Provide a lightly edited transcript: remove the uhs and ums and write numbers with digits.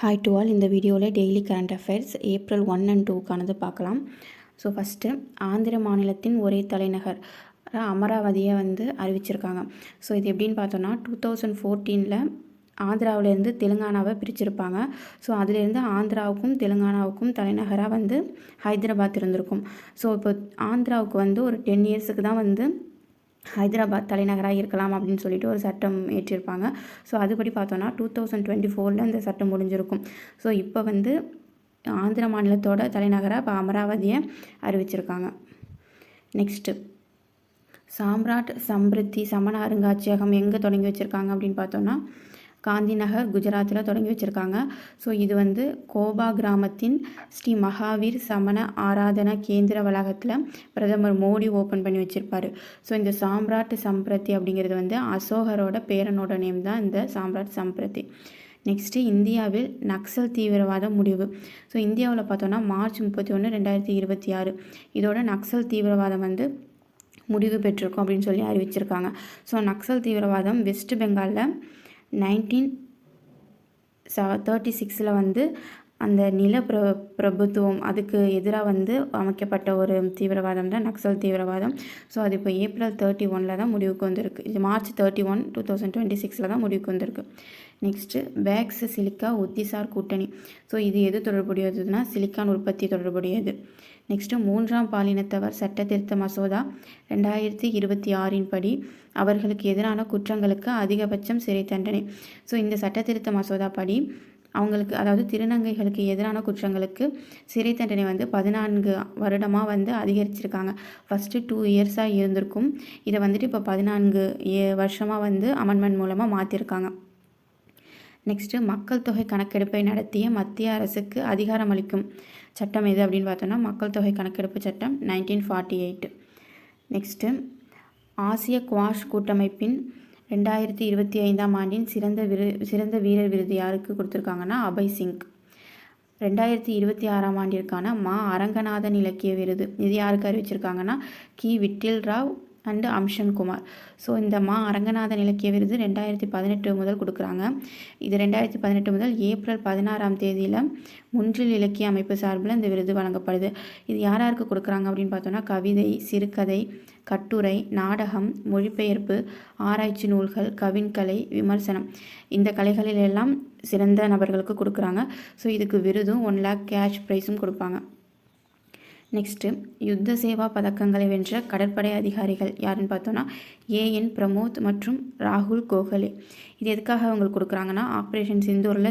Hi to all. இந்த வீடியோவில் daily current affairs April 1 and 2க்கானது பார்க்கலாம். ஸோ ஃபஸ்ட்டு ஆந்திர மாநிலத்தின் ஒரே தலைநகர் அமராவதியை அறிவிச்சிருக்காங்க. ஸோ இது எப்படின்னு பார்த்தோன்னா 2014 ஆந்திராவிலேருந்து தெலுங்கானாவை பிரிச்சிருப்பாங்க. ஸோ அதிலேருந்து ஆந்திராவுக்கும் தெலுங்கானாவுக்கும் தலைநகராக ஹைதராபாத் இருந்திருக்கும். ஸோ இப்போ ஆந்திராவுக்கு ஒரு 10 இயர்ஸுக்கு தான் ஹைதராபாத் தலைநகராக இருக்கலாம் அப்படின்னு சொல்லிட்டு ஒரு சட்டம் ஏற்றிருப்பாங்க. ஸோ அதுபடி பார்த்தோன்னா 2024 இந்த சட்டம் முடிஞ்சிருக்கும். ஸோ இப்போ ஆந்திர மாநிலத்தோட தலைநகராக இப்போ அமராவதியை அறிவிச்சிருக்காங்க. நெக்ஸ்ட்டு சாம்ராட் சம்ருத்தி சமண அருங்காட்சியகம் எங்கே தொடங்கி வச்சுருக்காங்க அப்படின்னு பார்த்தோன்னா காந்தி நகர் குஜராத்தில் தொடங்கி வச்சுருக்காங்க. ஸோ இது கோபா கிராமத்தின் ஸ்ரீ மகாவீர் சமண ஆராதனா கேந்திர வளாகத்தில் பிரதமர் மோடி ஓப்பன் பண்ணி வச்சுருப்பார். ஸோ இந்த சாம்ராட் சம்பிரதி அப்படிங்கிறது அசோகரோட பேரனோட நேம் தான் இந்த சாம்ராட் சம்பிரதி. நெக்ஸ்ட்டு இந்தியாவில் நக்சல் தீவிரவாதம் முடிவு. ஸோ இந்தியாவில் பார்த்தோன்னா மார்ச் 31, 2026 இதோட நக்சல் தீவிரவாதம் முடிவு பெற்றிருக்கும் அப்படின்னு சொல்லி அறிவிச்சிருக்காங்க. ஸோ நக்சல் தீவிரவாதம் வெஸ்ட் பெங்காலில் 1936 அந்த நில பிரபுத்துவம் அதுக்கு எதிராக அமைக்கப்பட்ட ஒரு தீவிரவாதம் தான் நக்சல் தீவிரவாதம். ஸோ அது இப்போ ஏப்ரல் 31 தான் முடிவுக்கு வந்திருக்கு. இது மார்ச் 31, 2026 தான் முடிவுக்கு வந்திருக்கு. நெக்ஸ்ட்டு பேக்ஸ் சிலிக்கா உத்திசார் கூட்டணி. ஸோ இது எது தொடர்புடையதுன்னா சிலிக்கான் உற்பத்தி தொடர்புடையது. நெக்ஸ்ட்டு 3ஆம் பாலினத்தவர் சட்ட திருத்த மசோதா 2026 படி அவர்களுக்கு எதிரான குற்றங்களுக்கு அதிகபட்சம் சிறை தண்டனை. ஸோ இந்த சட்ட திருத்த மசோதா படி அவங்களுக்கு அதாவது திருநங்கைகளுக்கு எதிரான குற்றங்களுக்கு சிறை தண்டனை 14 வருடமாக அதிகரிச்சிருக்காங்க. ஃபஸ்ட்டு 2 இயர்ஸாக இருந்திருக்கும். இதை இப்போ 14 வருஷமாக அமெண்ட்மெண்ட் மூலமாக மாற்றிருக்காங்க. நெக்ஸ்ட்டு மக்கள் தொகை கணக்கெடுப்பை நடத்திய மத்திய அரசுக்கு அதிகாரம் அளிக்கும் சட்டம் எது அப்படின்னு பார்த்தோன்னா மக்கள் தொகை கணக்கெடுப்பு சட்டம் 1948. நெக்ஸ்ட்டு ஆசிய குவாஷ் கூட்டமைப்பின் 2025 ஆண்டின் சிறந்த வீரர் விருது யாருக்கு கொடுத்துருக்காங்கன்னா அபய் சிங். 2026 ஆண்டிற்கான அரங்கநாதன் இலக்கிய விருது இது யாருக்கு அறிவிச்சிருக்காங்கன்னா கி விட்டில் ராவ் அண்டு அம்ஷன் குமார். ஸோ இந்த அரங்கநாதன் இலக்கிய விருது 2018 முதல் கொடுக்குறாங்க. இது 2018 முதல் ஏப்ரல் 16 முன்றில் இலக்கிய அமைப்பு சார்பில் இந்த விருது வழங்கப்படுது. இது யாருக்கு கொடுக்குறாங்க அப்படின்னு பார்த்தோன்னா கவிதை, சிறுகதை, கட்டுரை, நாடகம், மொழிபெயர்ப்பு, ஆராய்ச்சி நூல்கள், கவின்கலை, விமர்சனம் இந்த கலைகளிலெல்லாம் சிறந்த நபர்களுக்கு கொடுக்குறாங்க. ஸோ இதுக்கு விருதும் 1 lakh கேஷ் ப்ரைஸும் கொடுப்பாங்க. நெக்ஸ்ட்டு யுத்த சேவா பதக்கங்களை வென்ற கடற்படை அதிகாரிகள் யாருன்னு பார்த்தோன்னா AN பிரமோத் மற்றும் ராகுல் கோகலே. இது எதுக்காக அவங்களுக்கு கொடுக்குறாங்கன்னா ஆப்ரேஷன் சிந்தூரில்